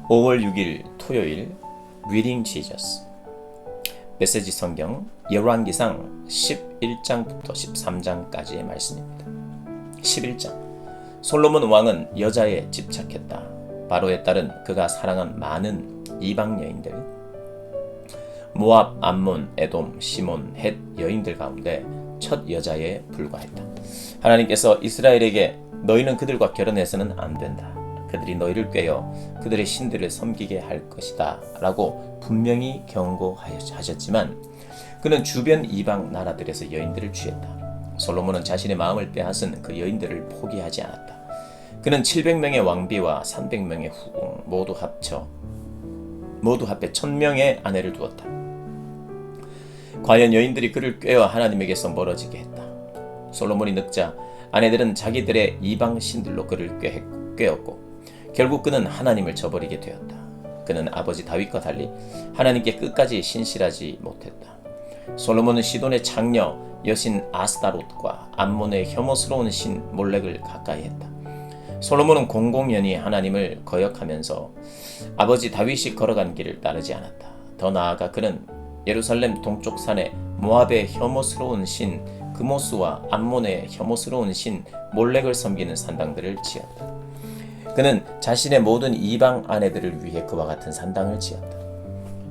5월 6일 토요일 리딩 지저스 메시지 성경 열왕기상 11장부터 13장까지의 말씀입니다. 11장 솔로몬 왕은 여자에 집착했다. 바로에 따른 그가 사랑한 많은 이방 여인들 모압, 암몬, 에돔, 시몬, 헷 여인들 가운데 첫 여자에 불과했다. 하나님께서 이스라엘에게 너희는 그들과 결혼해서는 안 된다. 그들이 너희를 꾀어 그들의 신들을 섬기게 할 것이다 라고 분명히 경고하셨지만 그는 주변 이방 나라들에서 여인들을 취했다. 솔로몬은 자신의 마음을 빼앗은 그 여인들을 포기하지 않았다. 그는 700명의 왕비와 300명의 후궁 모두 합해 1000명의 아내를 두었다. 과연 여인들이 그를 꾀어 하나님에게서 멀어지게 했다. 솔로몬이 늙자 아내들은 자기들의 이방 신들로 그를 꾀었고 결국 그는 하나님을 저버리게 되었다. 그는 아버지 다윗과 달리 하나님께 끝까지 신실하지 못했다. 솔로몬은 시돈의 장녀 여신 아스타롯과 암몬의 혐오스러운 신 몰렉을 가까이 했다. 솔로몬은 공공연히 하나님을 거역하면서 아버지 다윗이 걸어간 길을 따르지 않았다. 더 나아가 그는 예루살렘 동쪽 산에 모압의 혐오스러운 신 그모스와 암몬의 혐오스러운 신 몰렉을 섬기는 산당들을 지었다. 그는 자신의 모든 이방 아내들을 위해 그와 같은 산당을 지었다.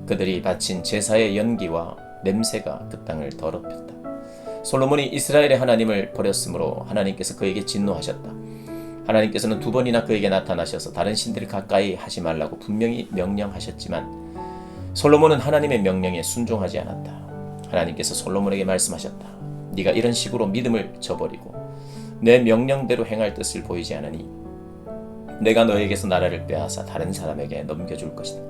그들이 바친 제사의 연기와 냄새가 그 땅을 더럽혔다. 솔로몬이 이스라엘의 하나님을 버렸으므로 하나님께서 그에게 진노하셨다. 하나님께서는 2번이나 그에게 나타나셔서 다른 신들을 가까이 하지 말라고 분명히 명령하셨지만 솔로몬은 하나님의 명령에 순종하지 않았다. 하나님께서 솔로몬에게 말씀하셨다. 네가 이런 식으로 믿음을 저버리고 내 명령대로 행할 뜻을 보이지 않으니 내가 너에게서 나라를 빼앗아 다른 사람에게 넘겨줄 것이다.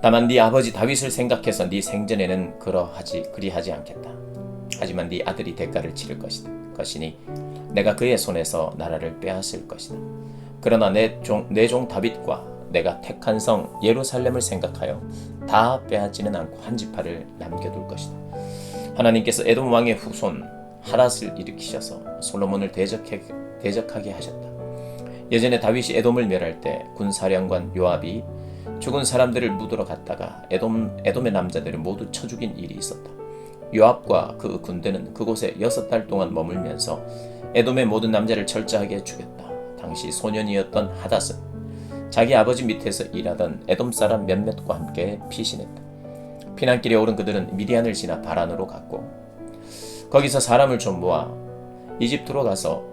다만 네 아버지 다윗을 생각해서 네 생전에는 그리하지 않겠다. 하지만 네 아들이 대가를 치를 것이니 내가 그의 손에서 나라를 빼앗을 것이다. 그러나 내 종 다윗과 내가 택한 성 예루살렘을 생각하여 다 빼앗지는 않고 한 지파를 남겨둘 것이다. 하나님께서 에돔 왕의 후손 하닷을 일으키셔서 솔로몬을 대적하게 하셨다. 예전에 다윗이 에돔을 멸할 때 군사령관 요압이 죽은 사람들을 묻으러 갔다가 에돔의 남자들을 모두 쳐 죽인 일이 있었다. 요압과 그 군대는 그곳에 6달 동안 머물면서 에돔의 모든 남자를 철저하게 죽였다. 당시 소년이었던 하닷은 자기 아버지 밑에서 일하던 에돔 사람 몇몇과 함께 피신했다. 피난길에 오른 그들은 미디안을 지나 바란으로 갔고 거기서 사람을 좀 모아 이집트로 가서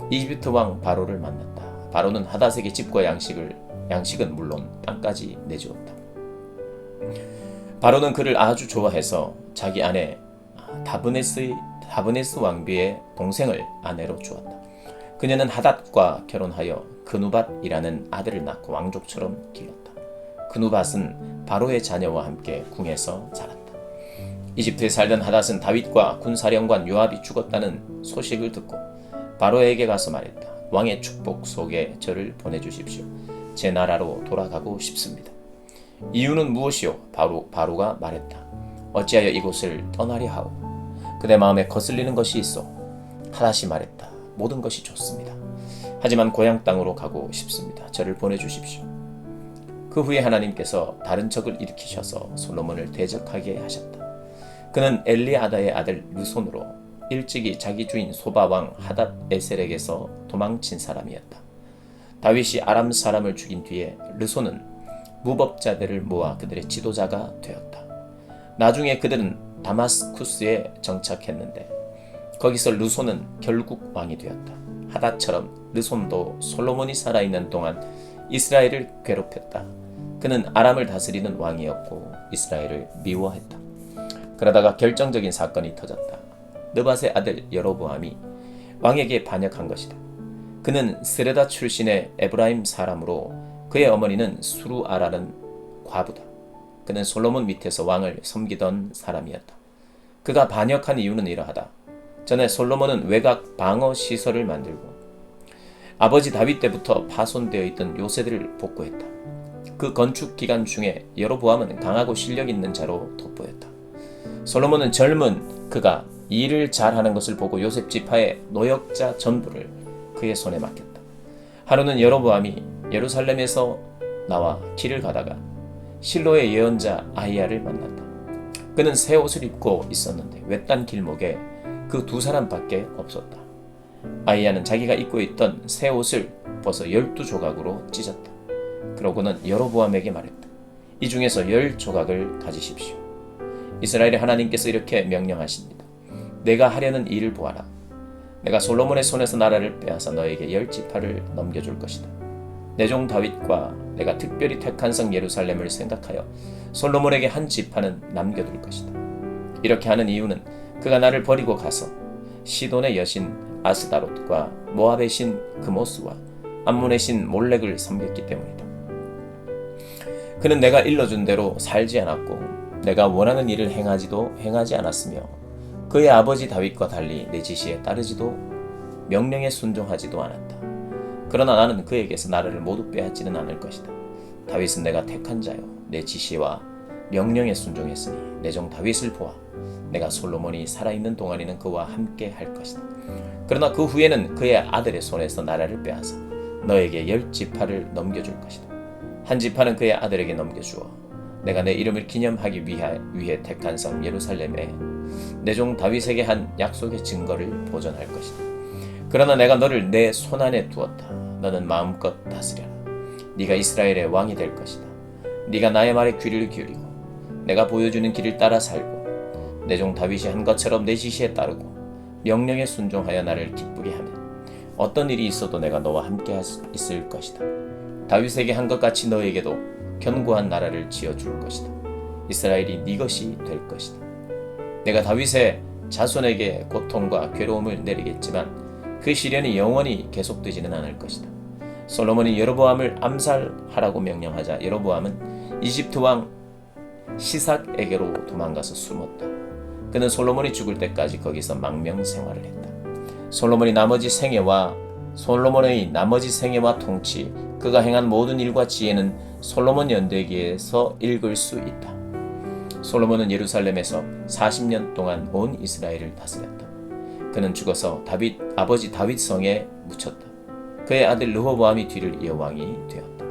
이집트 왕 바로를 만났다. 바로는 하닷에게 집과 양식은 물론 땅까지 내주었다. 바로는 그를 아주 좋아해서 자기 아내 다브네스 왕비의 동생을 아내로 주었다. 그녀는 하닷과 결혼하여 그누밧이라는 아들을 낳고 왕족처럼 길렀다. 그누밧은 바로의 자녀와 함께 궁에서 자랐다. 이집트에 살던 하닷은 다윗과 군사령관 요압이 죽었다는 소식을 듣고 바로에게 가서 말했다. 왕의 축복 속에 저를 보내주십시오. 제 나라로 돌아가고 싶습니다. 이유는 무엇이오? 바로가 말했다. 어찌하여 이곳을 떠나려 하오? 그대 마음에 거슬리는 것이 있어. 하닷이 말했다. 모든 것이 좋습니다. 하지만 고향 땅으로 가고 싶습니다. 저를 보내주십시오. 그 후에 하나님께서 다른 적을 일으키셔서 솔로몬을 대적하게 하셨다. 그는 엘리아다의 아들 르손으로 일찍이 자기 주인 소바왕 하닷 에셀에게서 도망친 사람이었다. 다윗이 아람 사람을 죽인 뒤에 르손은 무법자들을 모아 그들의 지도자가 되었다. 나중에 그들은 다마스쿠스에 정착했는데 거기서 르손은 결국 왕이 되었다. 하닷처럼 르손도 솔로몬이 살아있는 동안 이스라엘을 괴롭혔다. 그는 아람을 다스리는 왕이었고 이스라엘을 미워했다. 그러다가 결정적인 사건이 터졌다. 느밧의 아들 여로보암이 왕에게 반역한 것이다. 그는 스레다 출신의 에브라임 사람으로 그의 어머니는 수루아라는 과부다. 그는 솔로몬 밑에서 왕을 섬기던 사람이었다. 그가 반역한 이유는 이러하다. 전에 솔로몬은 외곽 방어 시설을 만들고 아버지 다윗 때부터 파손되어 있던 요새들을 복구했다. 그 건축 기간 중에 여로보암은 강하고 실력 있는 자로 돋보였다. 솔로몬은 젊은 그가 일을 잘하는 것을 보고 요셉 지파의 노역자 전부를 그의 손에 맡겼다. 하루는 여로보암이 예루살렘에서 나와 길을 가다가 실로의 예언자 아히야를 만났다. 그는 새 옷을 입고 있었는데 외딴 길목에 그 두 사람밖에 없었다. 아히야는 자기가 입고 있던 새 옷을 벗어 12조각으로 찢었다. 그러고는 여로보암에게 말했다. 이 중에서 10조각을 가지십시오. 이스라엘의 하나님께서 이렇게 명령하십니다. 내가 하려는 일을 보아라. 내가 솔로몬의 손에서 나라를 빼앗아 너에게 10지파를 넘겨줄 것이다. 내 종 다윗과 내가 특별히 택한 성 예루살렘을 생각하여 솔로몬에게 한 지파는 남겨둘 것이다. 이렇게 하는 이유는 그가 나를 버리고 가서 시돈의 여신 아스다롯과 모압의 신 그모스와 암몬의 신 몰렉을 섬겼기 때문이다. 그는 내가 일러준 대로 살지 않았고 내가 원하는 일을 행하지 않았으며 그의 아버지 다윗과 달리 내 지시에 따르지도 명령에 순종하지도 않았다. 그러나 나는 그에게서 나라를 모두 빼앗지는 않을 것이다. 다윗은 내가 택한 자요 내 지시와 명령에 순종했으니 내 종 다윗을 보아 내가 솔로몬이 살아있는 동안에는 그와 함께 할 것이다. 그러나 그 후에는 그의 아들의 손에서 나라를 빼앗아 너에게 10지파를 넘겨줄 것이다. 한 지파는 그의 아들에게 넘겨주어 내가 내 이름을 기념하기 위해 택한 성 예루살렘에 내 종 다윗에게 한 약속의 증거를 보존할 것이다. 그러나 내가 너를 내 손안에 두었다. 너는 마음껏 다스려라. 네가 이스라엘의 왕이 될 것이다. 네가 나의 말에 귀를 기울이고 내가 보여주는 길을 따라 살고 내 종 다윗이 한 것처럼 내 지시에 따르고 명령에 순종하여 나를 기쁘게 하면 어떤 일이 있어도 내가 너와 함께 있을 것이다. 다윗에게 한 것 같이 너에게도 견고한 나라를 지어줄 것이다. 이스라엘이 네 것이 될 것이다. 내가 다윗의 자손에게 고통과 괴로움을 내리겠지만 그 시련이 영원히 계속되지는 않을 것이다. 솔로몬이 여로보암을 암살하라고 명령하자 여로보암은 이집트 왕 시삭에게로 도망가서 숨었다. 그는 솔로몬이 죽을 때까지 거기서 망명 생활을 했다. 솔로몬의 나머지 생애와 통치, 그가 행한 모든 일과 지혜는 솔로몬 연대기에서 읽을 수 있다. 솔로몬은 예루살렘에서 40년 동안 온 이스라엘을 다스렸다. 그는 죽어서 아버지 다윗 성에 묻혔다. 그의 아들 르호보암이 뒤를 이어 왕이 되었다.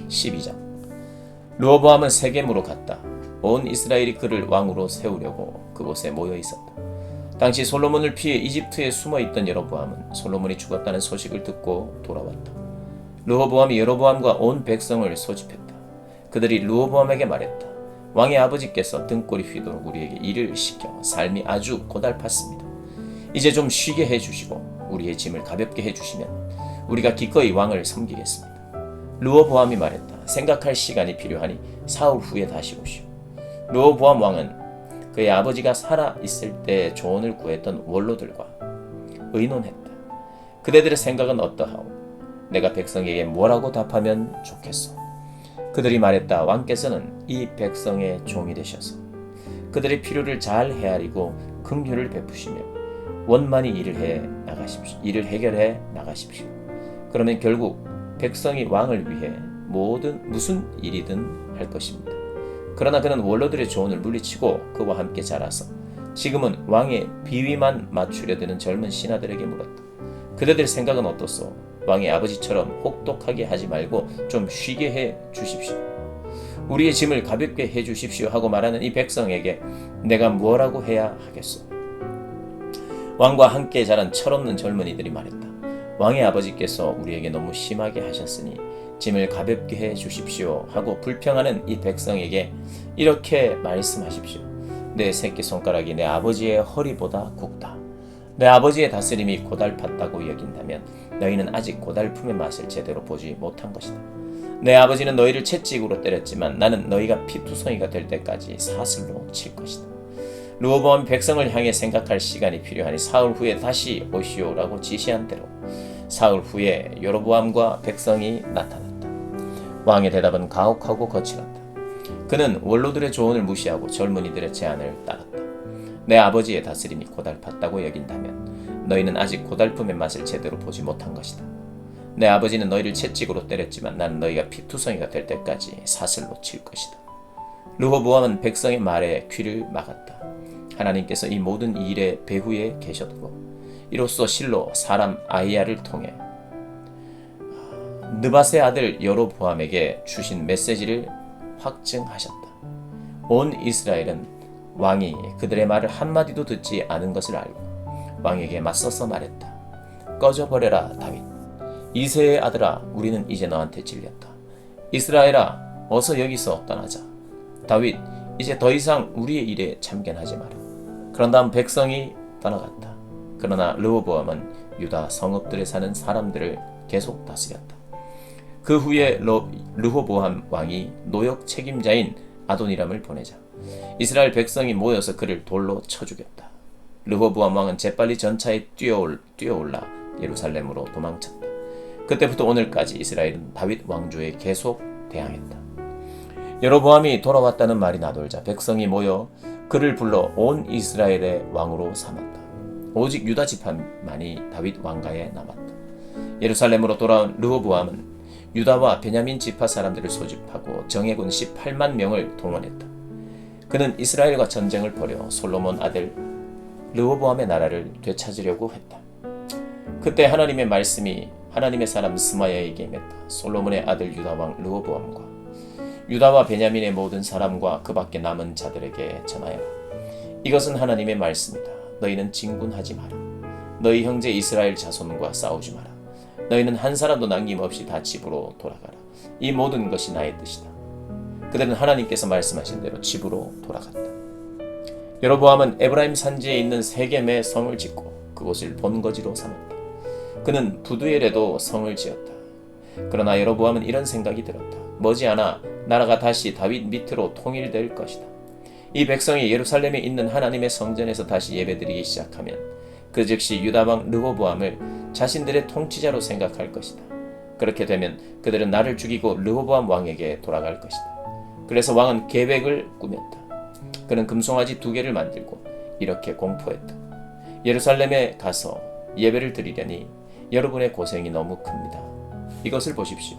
12장. 르호보암은 세겜으로 갔다. 온 이스라엘이 그를 왕으로 세우려고 그곳에 모여 있었다. 당시 솔로몬을 피해 이집트에 숨어있던 여로보암은 솔로몬이 죽었다는 소식을 듣고 돌아왔다. 르호보암이 여로보암과 온 백성을 소집했다. 그들이 르호보암에게 말했다. 왕의 아버지께서 등골이 휘도록 우리에게 일을 시켜 삶이 아주 고달팠습니다. 이제 좀 쉬게 해주시고 우리의 짐을 가볍게 해주시면 우리가 기꺼이 왕을 섬기겠습니다. 르호보암이 말했다. 생각할 시간이 필요하니 사흘 후에 다시 오시오. 르호보암 왕은 그의 아버지가 살아있을 때 조언을 구했던 원로들과 의논했다. 그대들의 생각은 어떠하오? 내가 백성에게 뭐라고 답하면 좋겠소? 그들이 말했다. 왕께서는 이 백성의 종이 되셔서 그들의 필요를 잘 헤아리고 긍휼을 베푸시며 원만히 일을 해결해 나가십시오. 그러면 결국 백성이 왕을 위해 무슨 일이든 할 것입니다. 그러나 그는 원로들의 조언을 물리치고 그와 함께 자라서 지금은 왕의 비위만 맞추려 드는 젊은 신하들에게 물었다. 그대들 생각은 어떻소? 왕의 아버지처럼 혹독하게 하지 말고 좀 쉬게 해 주십시오. 우리의 짐을 가볍게 해 주십시오 하고 말하는 이 백성에게 내가 뭐라고 해야 하겠소? 왕과 함께 자란 철없는 젊은이들이 말했다. 왕의 아버지께서 우리에게 너무 심하게 하셨으니 짐을 가볍게 해 주십시오 하고 불평하는 이 백성에게 이렇게 말씀하십시오. 내 새끼손가락이 내 아버지의 허리보다 굵다. 내 아버지의 다스림이 고달팠다고 여긴다면 너희는 아직 고달픔의 맛을 제대로 보지 못한 것이다. 내 아버지는 너희를 채찍으로 때렸지만 나는 너희가 피투성이가 될 때까지 사슬로 칠 것이다. 르호보암 백성을 향해 생각할 시간이 필요하니 사흘 후에 다시 오시오라고 지시한 대로 사흘 후에 여로보암과 백성이 나타났다. 왕의 대답은 가혹하고 거칠었다. 그는 원로들의 조언을 무시하고 젊은이들의 제안을 따랐다. 내 아버지의 다스림이 고달팠다고 여긴다면 너희는 아직 고달픔의 맛을 제대로 보지 못한 것이다. 내 아버지는 너희를 채찍으로 때렸지만 나는 너희가 피투성이가 될 때까지 사슬로 칠 것이다. 르호보암은 백성의 말에 귀를 막았다. 하나님께서 이 모든 일의 배후에 계셨고 이로써 실로 사람 아히야를 통해 느밧의 아들 여로보암에게 주신 메시지를 확증하셨다. 온 이스라엘은 왕이 그들의 말을 한마디도 듣지 않은 것을 알고 왕에게 맞서서 말했다. 꺼져버려라 다윗. 이새의 아들아, 우리는 이제 너한테 질렸다. 이스라엘아, 어서 여기서 떠나자. 다윗, 이제 더 이상 우리의 일에 참견하지 마라. 그런 다음 백성이 떠나갔다. 그러나 르호보암은 유다 성읍들에 사는 사람들을 계속 다스렸다. 그 후에 르호보암 왕이 노역 책임자인 아도니람을 보내자 이스라엘 백성이 모여서 그를 돌로 쳐 죽였다. 르호보암 왕은 재빨리 전차에 뛰어올라 예루살렘으로 도망쳤다. 그때부터 오늘까지 이스라엘은 다윗 왕조에 계속 대항했다. 여로보암이 돌아왔다는 말이 나돌자 백성이 모여 그를 불러 온 이스라엘의 왕으로 삼았다. 오직 유다 지파만이 다윗 왕가에 남았다. 예루살렘으로 돌아온 르호보암은 유다와 베냐민 지파 사람들을 소집하고 정예군 18만 명을 동원했다. 그는 이스라엘과 전쟁을 벌여 솔로몬 아들 르호보암의 나라를 되찾으려고 했다. 그때 하나님의 말씀이 하나님의 사람 스마야에게 임했다. 솔로몬의 아들 유다 왕 르호보암과 유다와 베냐민의 모든 사람과 그 밖에 남은 자들에게 전하여라. 이것은 하나님의 말씀이다. 너희는 진군하지 마라. 너희 형제 이스라엘 자손과 싸우지 마라. 너희는 한 사람도 남김없이 다 집으로 돌아가라. 이 모든 것이 나의 뜻이다. 그들은 하나님께서 말씀하신 대로 집으로 돌아갔다. 여로보암은 에브라임 산지에 있는 세겜에 성을 짓고 그곳을 본거지로 삼았다. 그는 부두엘에도 성을 지었다. 그러나 여로보암은 이런 생각이 들었다. 머지않아 나라가 다시 다윗 밑으로 통일될 것이다. 이 백성이 예루살렘에 있는 하나님의 성전에서 다시 예배드리기 시작하면 그 즉시 유다왕 르호보암을 자신들의 통치자로 생각할 것이다. 그렇게 되면 그들은 나를 죽이고 르호보암 왕에게 돌아갈 것이다. 그래서 왕은 계획을 꾸몄다. 그는 금송아지 2개를 만들고 이렇게 공포했다. 예루살렘에 가서 예배를 드리려니 여러분의 고생이 너무 큽니다. 이것을 보십시오.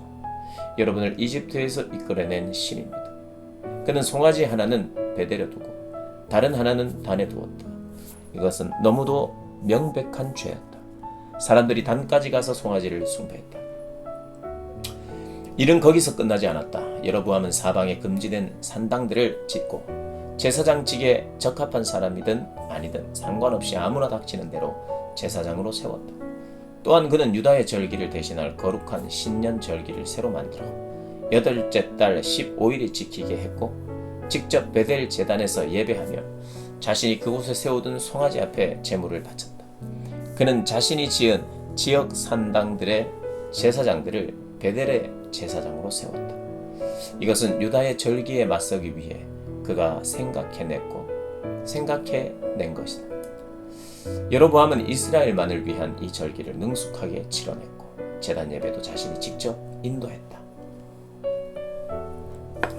여러분을 이집트에서 이끌어낸 신입니다. 그는 송아지 하나는 베델에 두고 다른 하나는 단에 두었다. 이것은 너무도 명백한 죄였다. 사람들이 단까지 가서 송아지를 숭배했다. 일은 거기서 끝나지 않았다. 여로보암은 사방에 금지된 산당들을 짓고 제사장직에 적합한 사람이든 아니든 상관없이 아무나 닥치는 대로 제사장으로 세웠다. 또한 그는 유다의 절기를 대신할 거룩한 신년 절기를 새로 만들어 8째 달 15일에 지키게 했고 직접 베델 제단에서 예배하며 자신이 그곳에 세우던 송아지 앞에 제물을 바쳤다. 그는 자신이 지은 지역 산당들의 제사장들을 베델의 제사장으로 세웠다. 이것은 유다의 절기에 맞서기 위해 그가 생각해낸 것이다. 여로보암은 이스라엘만을 위한 이 절기를 능숙하게 치러냈고 제단 예배도 자신이 직접 인도했다.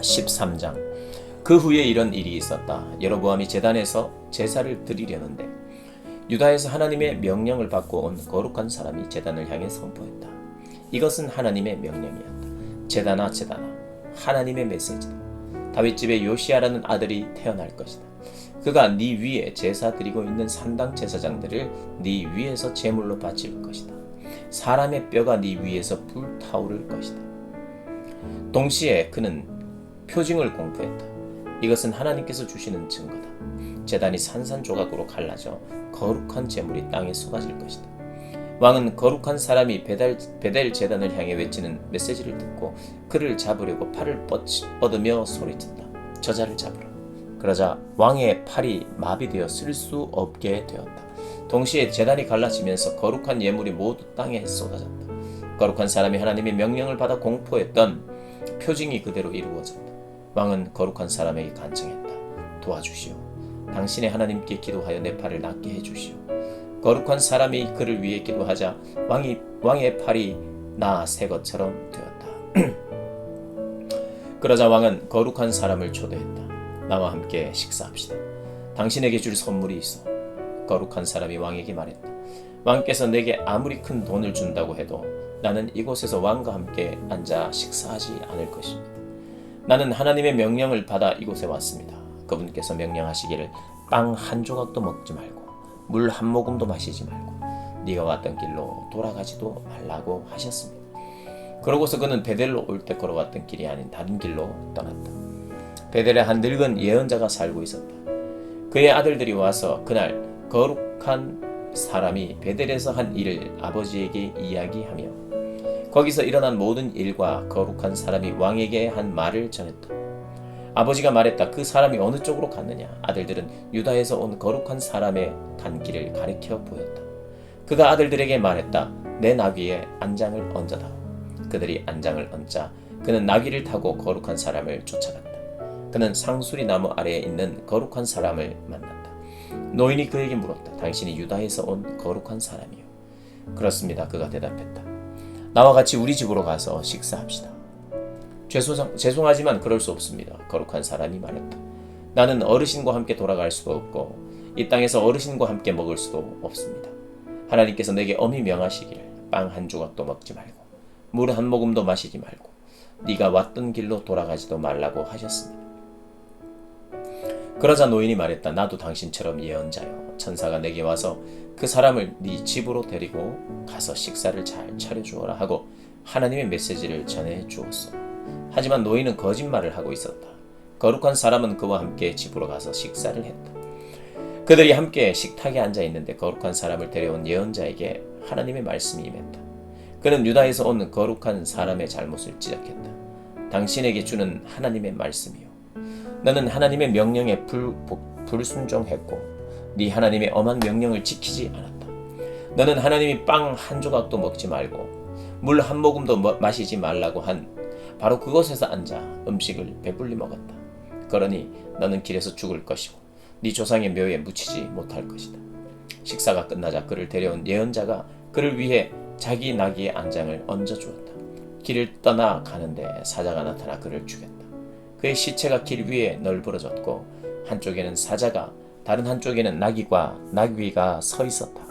13장. 그 후에 이런 일이 있었다. 여로보암이 제단에서 제사를 드리려는데 유다에서 하나님의 명령을 받고 온 거룩한 사람이 제단을 향해 선포했다. 이것은 하나님의 명령이었다. 제단아, 하나님의 메시지다. 다윗 집에 요시야라는 아들이 태어날 것이다. 그가 네 위에 제사 드리고 있는 산당 제사장들을 네 위에서 제물로 바칠 것이다. 사람의 뼈가 네 위에서 불타오를 것이다. 동시에 그는 표징을 공포했다. 이것은 하나님께서 주시는 증거다. 제단이 산산조각으로 갈라져 거룩한 제물이 땅에 쏟아질 것이다. 왕은 거룩한 사람이 베델 제단을 향해 외치는 메시지를 듣고 그를 잡으려고 팔을 뻗으며 소리쳤다. 저자를 잡으라. 그러자 왕의 팔이 마비되어 쓸 수 없게 되었다. 동시에 제단이 갈라지면서 거룩한 예물이 모두 땅에 쏟아졌다. 거룩한 사람이 하나님의 명령을 받아 공포했던 표징이 그대로 이루어졌다. 왕은 거룩한 사람에게 간청했다. 도와주시오. 당신의 하나님께 기도하여 내 팔을 낫게 해주시오. 거룩한 사람이 그를 위해 기도하자 왕의 팔이 나 새 것처럼 되었다. 그러자 왕은 거룩한 사람을 초대했다. 나와 함께 식사합시다. 당신에게 줄 선물이 있어. 거룩한 사람이 왕에게 말했다. 왕께서 내게 아무리 큰 돈을 준다고 해도 나는 이곳에서 왕과 함께 앉아 식사하지 않을 것입니다. 나는 하나님의 명령을 받아 이곳에 왔습니다. 그분께서 명령하시기를 빵 한 조각도 먹지 말고 물 한 모금도 마시지 말고 네가 왔던 길로 돌아가지도 말라고 하셨습니다. 그러고서 그는 베델로 올 때 걸어갔던 길이 아닌 다른 길로 떠났다. 베델에 한 늙은 예언자가 살고 있었다. 그의 아들들이 와서 그날 거룩한 사람이 베델에서 한 일을 아버지에게 이야기하며 거기서 일어난 모든 일과 거룩한 사람이 왕에게 한 말을 전했다. 아버지가 말했다. 그 사람이 어느 쪽으로 갔느냐? 아들들은 유다에서 온 거룩한 사람의 간 길을 가리켜 보였다. 그가 아들들에게 말했다. 내 나귀에 안장을 얹어다. 그들이 안장을 얹자 그는 나귀를 타고 거룩한 사람을 쫓아갔다. 그는 상수리 나무 아래에 있는 거룩한 사람을 만났다. 노인이 그에게 물었다. 당신이 유다에서 온 거룩한 사람이요? 그렇습니다. 그가 대답했다. 나와 같이 우리 집으로 가서 식사합시다. 죄송하지만 그럴 수 없습니다. 거룩한 사람이 말했다. 나는 어르신과 함께 돌아갈 수도 없고 이 땅에서 어르신과 함께 먹을 수도 없습니다. 하나님께서 내게 엄히 명하시기를 빵 한 조각도 먹지 말고 물 한 모금도 마시지 말고 네가 왔던 길로 돌아가지도 말라고 하셨습니다. 그러자 노인이 말했다. 나도 당신처럼 예언자요. 천사가 내게 와서 그 사람을 네 집으로 데리고 가서 식사를 잘 차려주어라 하고 하나님의 메시지를 전해 주었어. 하지만 노인은 거짓말을 하고 있었다. 거룩한 사람은 그와 함께 집으로 가서 식사를 했다. 그들이 함께 식탁에 앉아 있는데 거룩한 사람을 데려온 예언자에게 하나님의 말씀이 임했다. 그는 유다에서 온 거룩한 사람의 잘못을 지적했다. 당신에게 주는 하나님의 말씀이요. 너는 하나님의 명령에 불순종했고 네 하나님의 엄한 명령을 지키지 않았다. 너는 하나님이 빵 한 조각도 먹지 말고 물 한 모금도 마시지 말라고 한 바로 그곳에서 앉아 음식을 배불리 먹었다. 그러니 너는 길에서 죽을 것이고 네 조상의 묘에 묻히지 못할 것이다. 식사가 끝나자 그를 데려온 예언자가 그를 위해 자기 나귀의 안장을 얹어주었다. 길을 떠나 가는데 사자가 나타나 그를 죽였다. 그의 시체가 길 위에 널브러졌고 한쪽에는 사자가 다른 한쪽에는 나귀가 서 있었다.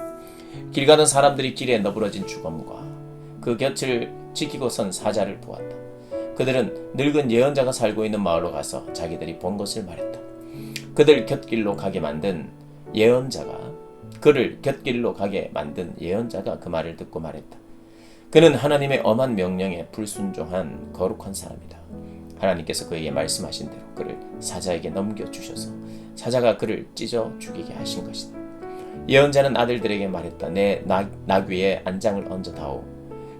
길 가는 사람들이 길에 너부러진 죽음과 그 곁을 지키고 선 사자를 보았다. 그들은 늙은 예언자가 살고 있는 마을로 가서 자기들이 본 것을 말했다. 그를 곁길로 가게 만든 예언자가 그 말을 듣고 말했다. 그는 하나님의 엄한 명령에 불순종한 거룩한 사람이다. 하나님께서 그에게 말씀하신 대로 그를 사자에게 넘겨주셔서 사자가 그를 찢어 죽이게 하신 것이다. 예언자는 아들들에게 말했다. 내 나귀에 안장을 얹어다오.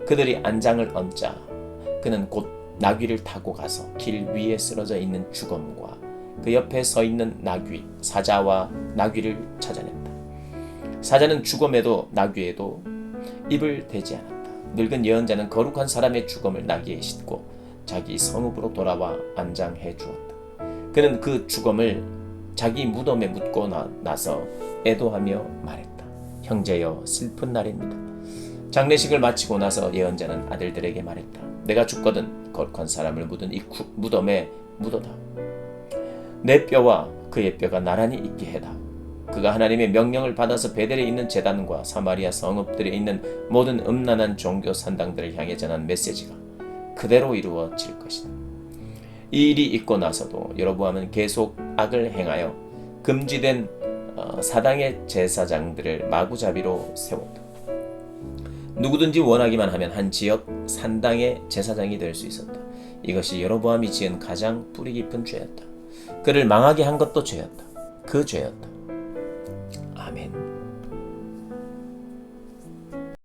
그들이 안장을 얹자 그는 곧 나귀를 타고 가서 길 위에 쓰러져 있는 죽음과 그 옆에 서 있는 사자와 나귀를 찾아냈다. 사자는 죽음에도 나귀에도 입을 대지 않았다. 늙은 예언자는 거룩한 사람의 죽음을 나귀에 싣고 자기 성읍으로 돌아와 안장해 주었다. 그는 그 죽음을 자기 무덤에 묻고 나서 애도하며 말했다. 형제여, 슬픈 날입니다. 장례식을 마치고 나서 예언자는 아들들에게 말했다. 내가 죽거든 거룩한 사람을 묻은 이 무덤에 묻어다. 내 뼈와 그의 뼈가 나란히 있게 해다. 그가 하나님의 명령을 받아서 베델에 있는 제단과 사마리아 성읍들에 있는 모든 음란한 종교 산당들을 향해 전한 메시지가 그대로 이루어질 것이다. 이 일이 있고 나서도 여로보암은 계속 악을 행하여 금지된 사당의 제사장들을 마구잡이로 세웠다. 누구든지 원하기만 하면 한 지역 산당의 제사장이 될 수 있었다. 이것이 여로보암이 지은 가장 뿌리 깊은 죄였다. 그를 망하게 한 것도 죄였다. 그 죄였다.